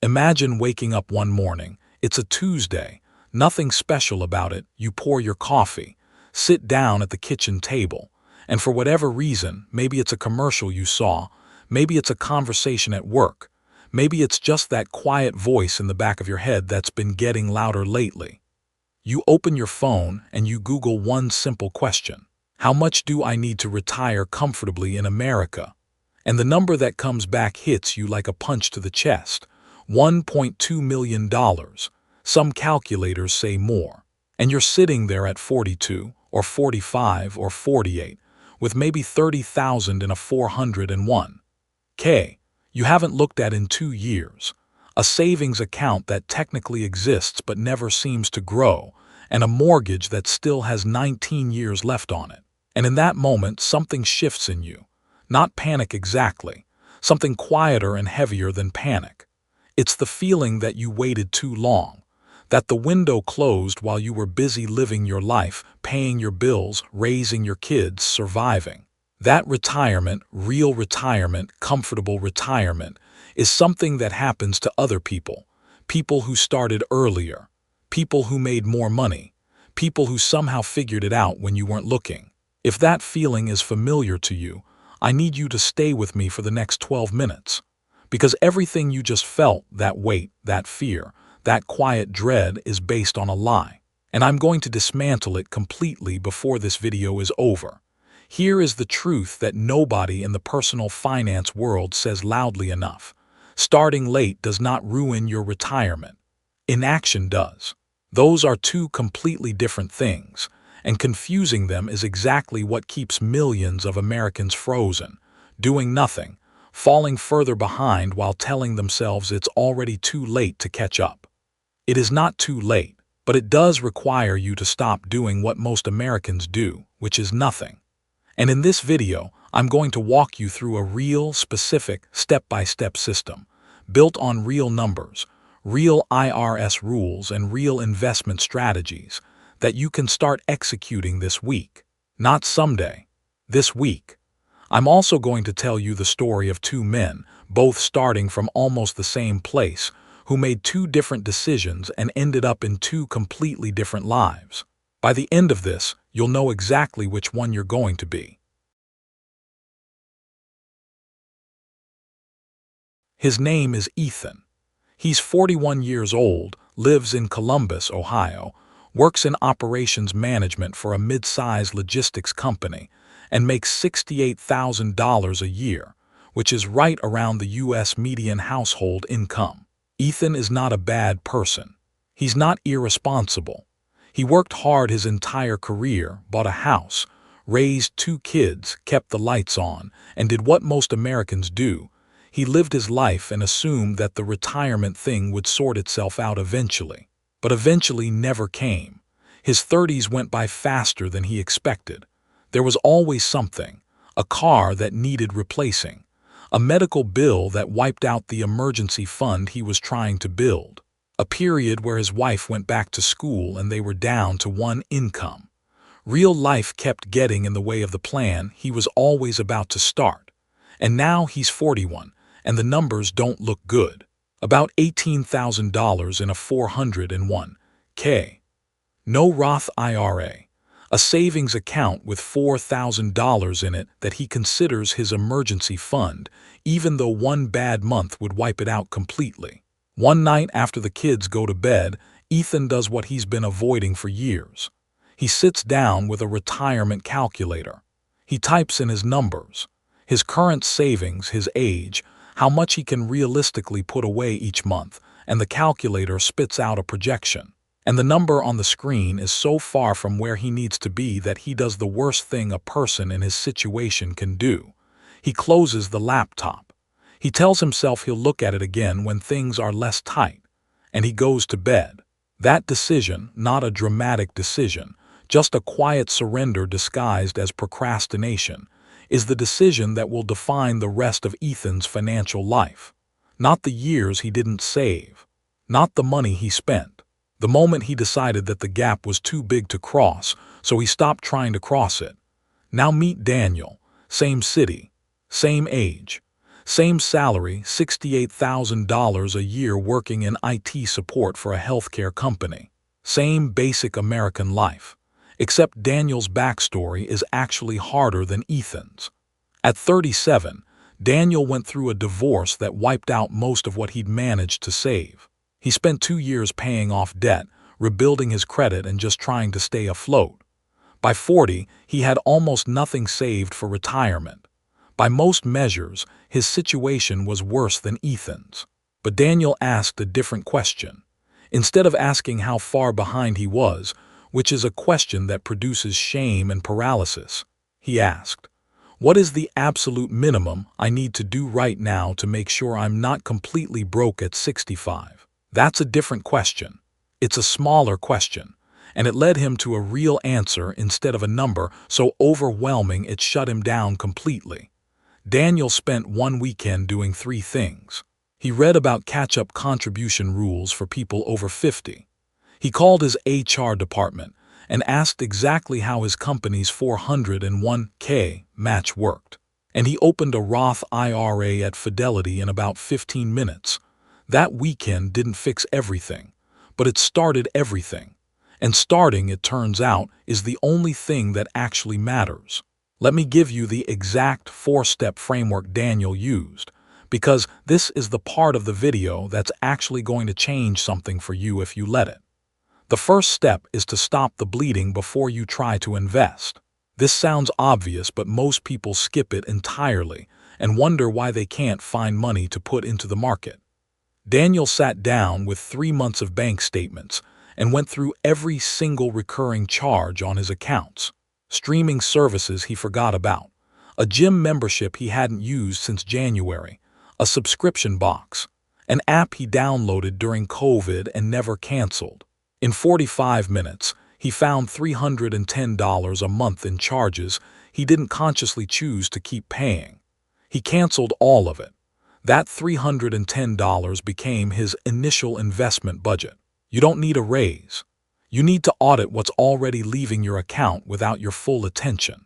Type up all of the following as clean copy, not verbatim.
Imagine waking up one morning. It's a Tuesday. Nothing special about it. You pour your coffee, sit down at the kitchen table, and for whatever reason, maybe it's a commercial you saw, maybe it's a conversation at work, maybe it's just that quiet voice in the back of your head that's been getting louder lately. You open your phone and you Google one simple question. How much do I need to retire comfortably in America? And the number that comes back hits you like a punch to the chest. $1.2 million. Some calculators say more. And you're sitting there at 42 or 45 or 48 with maybe 30,000 in a 401k you haven't looked at in 2 years. A savings account that technically exists but never seems to grow, and a mortgage that still has 19 years left on it. And in that moment, something shifts in you. Not panic exactly, something quieter and heavier than panic. It's the feeling that you waited too long, that the window closed while you were busy living your life, paying your bills, raising your kids, surviving. That retirement, real retirement, comfortable retirement, is something that happens to other people, people who started earlier, people who made more money, people who somehow figured it out when you weren't looking. If that feeling is familiar to you, I need you to stay with me for the next 12 minutes. Because everything you just felt, that weight, that fear, that quiet dread, is based on a lie. And I'm going to dismantle it completely before this video is over. Here is the truth that nobody in the personal finance world says loudly enough. Starting late does not ruin your retirement. Inaction does. Those are two completely different things, and confusing them is exactly what keeps millions of Americans frozen, doing nothing, falling further behind while telling themselves it's already too late to catch up. It is not too late, but it does require you to stop doing what most Americans do, which is nothing. And in this video, I'm going to walk you through a real, specific, step-by-step system, built on real numbers, real IRS rules, and real investment strategies that you can start executing this week. Not someday, this week. I'm also going to tell you the story of two men, both starting from almost the same place, who made two different decisions and ended up in two completely different lives. By the end of this, you'll know exactly which one you're going to be. His name is Ethan. He's 41 years old, lives in Columbus, Ohio, works in operations management for a mid-sized logistics company, and makes $68,000 a year, which is right around the U.S. median household income. Ethan is not a bad person. He's not irresponsible. He worked hard his entire career, bought a house, raised 2 kids, kept the lights on, and did what most Americans do. He lived his life and assumed that the retirement thing would sort itself out eventually. But eventually never came. His 30s went by faster than he expected. There was always something, a car that needed replacing, a medical bill that wiped out the emergency fund he was trying to build, a period where his wife went back to school and they were down to one income. Real life kept getting in the way of the plan he was always about to start. And now he's 41, and the numbers don't look good. About $18,000 in a 401k. No Roth IRA. A savings account with $4,000 in it that he considers his emergency fund, even though one bad month would wipe it out completely. One night after the kids go to bed, Ethan does what he's been avoiding for years. He sits down with a retirement calculator. He types in his numbers, his current savings, his age, how much he can realistically put away each month, and the calculator spits out a projection. And the number on the screen is so far from where he needs to be that he does the worst thing a person in his situation can do. He closes the laptop. He tells himself he'll look at it again when things are less tight, and he goes to bed. That decision, not a dramatic decision, just a quiet surrender disguised as procrastination, is the decision that will define the rest of Ethan's financial life. Not the years he didn't save, not the money he spent. The moment he decided that the gap was too big to cross, so he stopped trying to cross it. Now meet Daniel, same city, same age, Same salary, $68,000 a year working in IT support for a healthcare company. Same basic American life. Except Daniel's backstory is actually harder than Ethan's. At 37, Daniel went through a divorce that wiped out most of what he'd managed to save. He spent 2 years paying off debt, rebuilding his credit and just trying to stay afloat. By 40, he had almost nothing saved for retirement. By most measures, his situation was worse than Ethan's. But Daniel asked a different question. Instead of asking how far behind he was, which is a question that produces shame and paralysis, he asked, "What is the absolute minimum I need to do right now to make sure I'm not completely broke at 65? That's a different question. It's a smaller question, and it led him to a real answer instead of a number so overwhelming it shut him down completely. Daniel spent one weekend doing 3 things. He read about catch-up contribution rules for people over 50. He called his HR department and asked exactly how his company's 401k match worked. And he opened a Roth IRA at Fidelity in about 15 minutes. That weekend didn't fix everything, but it started everything. And starting, it turns out, is the only thing that actually matters. Let me give you the exact 4-step framework Daniel used, because this is the part of the video that's actually going to change something for you if you let it. The first step is to stop the bleeding before you try to invest. This sounds obvious, but most people skip it entirely and wonder why they can't find money to put into the market. Daniel sat down with 3 months of bank statements and went through every single recurring charge on his accounts. Streaming services he forgot about, a gym membership he hadn't used since January, a subscription box, an app he downloaded during COVID and never canceled. In 45 minutes, he found $310 a month in charges he didn't consciously choose to keep paying. He canceled all of it. That $310 became his initial investment budget. You don't need a raise. You need to audit what's already leaving your account without your full attention.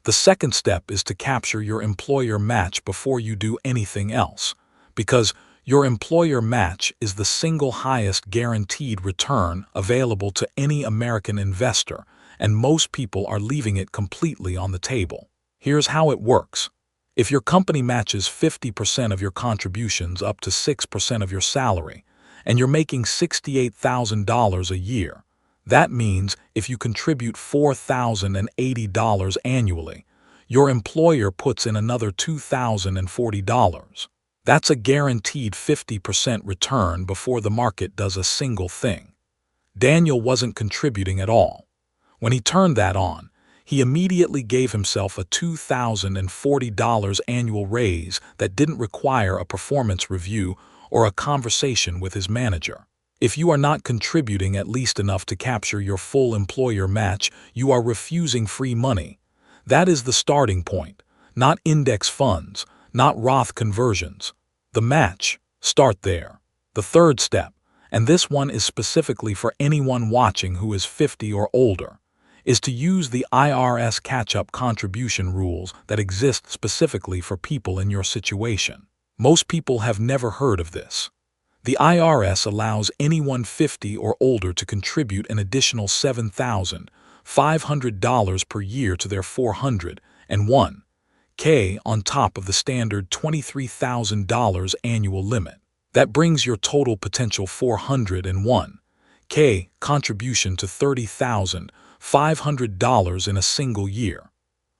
The second step is to capture your employer match before you do anything else, because your employer match is the single highest guaranteed return available to any American investor, and most people are leaving it completely on the table. Here's how it works. If your company matches 50% of your contributions up to 6% of your salary, and you're making $68,000 a year, that means if you contribute $4,080 annually, your employer puts in another $2,040. That's a guaranteed 50% return before the market does a single thing. Daniel wasn't contributing at all. When he turned that on, he immediately gave himself a $2,040 annual raise that didn't require a performance review or a conversation with his manager. If you are not contributing at least enough to capture your full employer match, you are refusing free money. That is the starting point, not index funds, not Roth conversions. The match, start there. The third step, and this one is specifically for anyone watching who is 50 or older, is to use the IRS catch-up contribution rules that exist specifically for people in your situation. Most people have never heard of this. The IRS allows anyone 50 or older to contribute an additional $7,500 per year to their 401k on top of the standard $23,000 annual limit. That brings your total potential 401k contribution to $30,500 in a single year.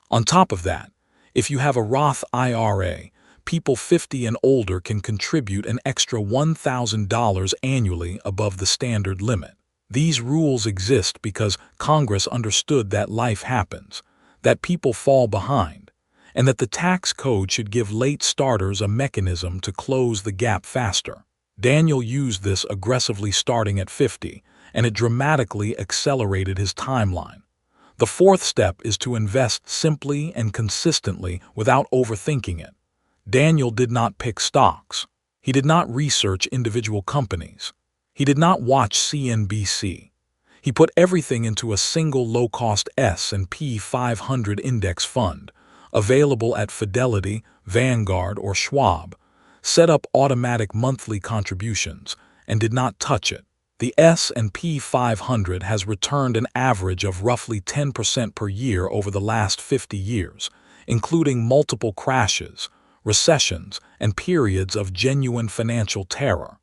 On top of that, if you have a Roth IRA, people 50 and older can contribute an extra $1,000 annually above the standard limit. These rules exist because Congress understood that life happens, that people fall behind, and that the tax code should give late starters a mechanism to close the gap faster. Daniel used this aggressively starting at 50, and it dramatically accelerated his timeline. The fourth step is to invest simply and consistently without overthinking it. Daniel did not pick stocks. He did not research individual companies. He did not watch CNBC. He put everything into a single low-cost S&P 500 index fund, available at Fidelity, Vanguard, or Schwab. Set up automatic monthly contributions and did not touch it. The S&P 500 has returned an average of roughly 10% per year over the last 50 years, including multiple crashes, recessions, and periods of genuine financial terror.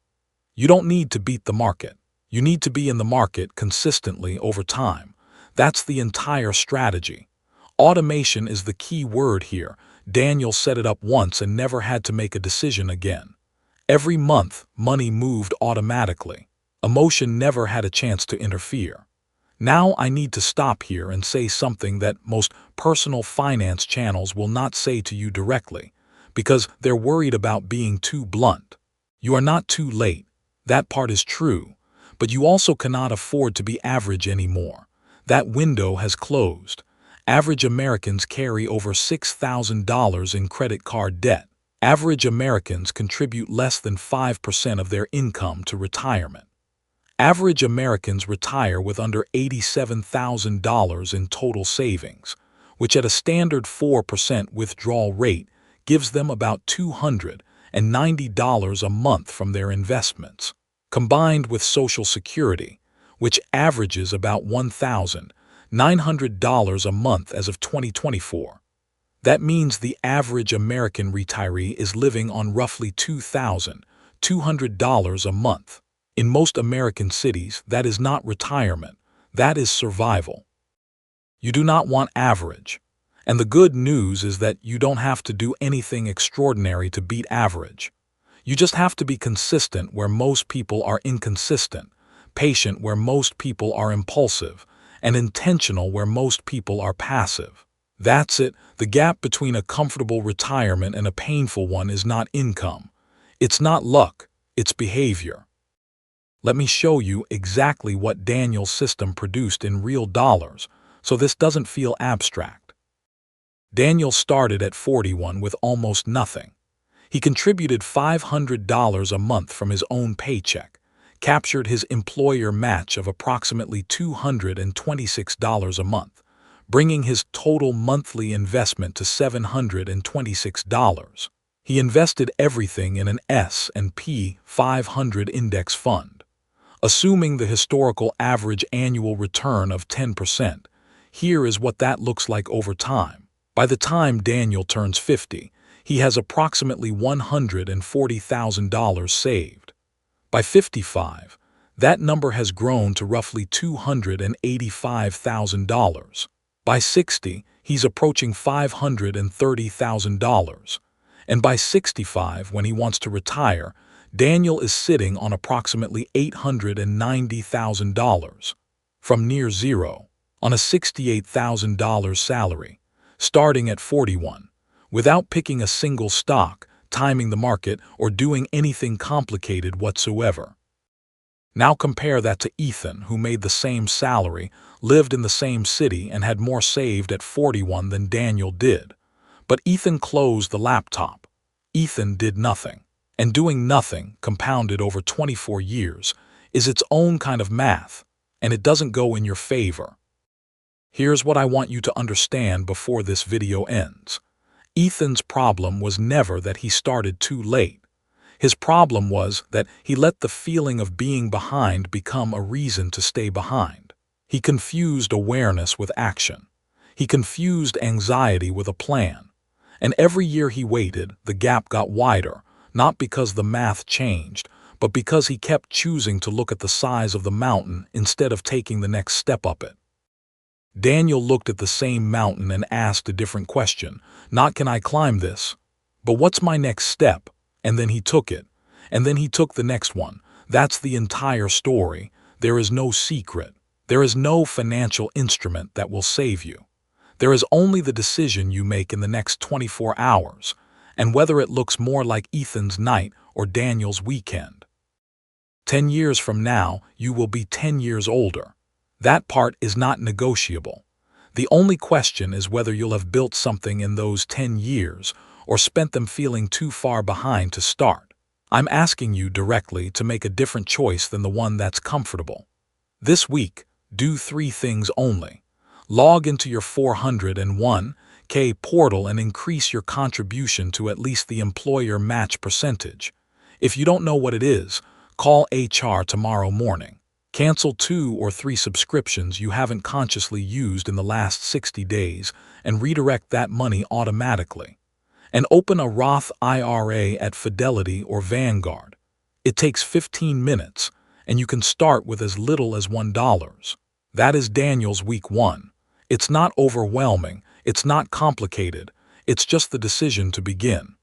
You don't need to beat the market. You need to be in the market consistently over time. That's the entire strategy. Automation is the key word here. Daniel set it up once and never had to make a decision again. Every month, money moved automatically. Emotion never had a chance to interfere. Now I need to stop here and say something that most personal finance channels will not say to you directly, because they're worried about being too blunt. You are not too late. That part is true. But you also cannot afford to be average anymore. That window has closed. Average Americans carry over $6,000 in credit card debt. Average Americans contribute less than 5% of their income to retirement. Average Americans retire with under $87,000 in total savings, which at a standard 4% withdrawal rate gives them about $290 a month from their investments. Combined with Social Security, which averages about $1,900 a month as of 2024. That means the average American retiree is living on roughly $2,200 a month. In most American cities, that is not retirement, that is survival. You do not want average. And the good news is that you don't have to do anything extraordinary to beat average. You just have to be consistent where most people are inconsistent, patient where most people are impulsive, and intentional where most people are passive. That's it. The gap between a comfortable retirement and a painful one is not income. It's not luck, it's behavior. Let me show you exactly what Daniel's system produced in real dollars, so this doesn't feel abstract. Daniel started at 41 with almost nothing. He contributed $500 a month from his own paycheck, captured his employer match of approximately $226 a month, bringing his total monthly investment to $726. He invested everything in an S&P 500 index fund. Assuming the historical average annual return of 10%, here is what that looks like over time. By the time Daniel turns 50, he has approximately $140,000 saved. By 55, that number has grown to roughly $285,000. By 60, he's approaching $530,000. And by 65, when he wants to retire, Daniel is sitting on approximately $890,000. From near zero, on a $68,000 salary, starting at 41, without picking a single stock, timing the market, or doing anything complicated whatsoever. Now compare that to Ethan, who made the same salary, lived in the same city, and had more saved at 41 than Daniel did. But Ethan closed the laptop. Ethan did nothing. And doing nothing, compounded over 24 years, is its own kind of math, and it doesn't go in your favor. Here's what I want you to understand before this video ends. Ethan's problem was never that he started too late. His problem was that he let the feeling of being behind become a reason to stay behind. He confused awareness with action. He confused anxiety with a plan. And every year he waited, the gap got wider, not because the math changed, but because he kept choosing to look at the size of the mountain instead of taking the next step up it. Daniel looked at the same mountain and asked a different question. Not can I climb this, but what's my next step? And then he took it. And then he took the next one. That's the entire story. There is no secret. There is no financial instrument that will save you. There is only the decision you make in the next 24 hours, and whether it looks more like Ethan's night or Daniel's weekend. 10 years from now, you will be 10 years older. That part is not negotiable. The only question is whether you'll have built something in those 10 years or spent them feeling too far behind to start. I'm asking you directly to make a different choice than the one that's comfortable. This week, do 3 things only. Log into your 401 401k portal and increase your contribution to at least the employer match percentage. If you don't know what it is, call HR tomorrow morning. Cancel 2 or 3 subscriptions you haven't consciously used in the last 60 days and redirect that money automatically. And open a Roth IRA at Fidelity or Vanguard. It takes 15 minutes, and you can start with as little as $1. That is Daniel's week 1. It's not overwhelming, it's not complicated, it's just the decision to begin.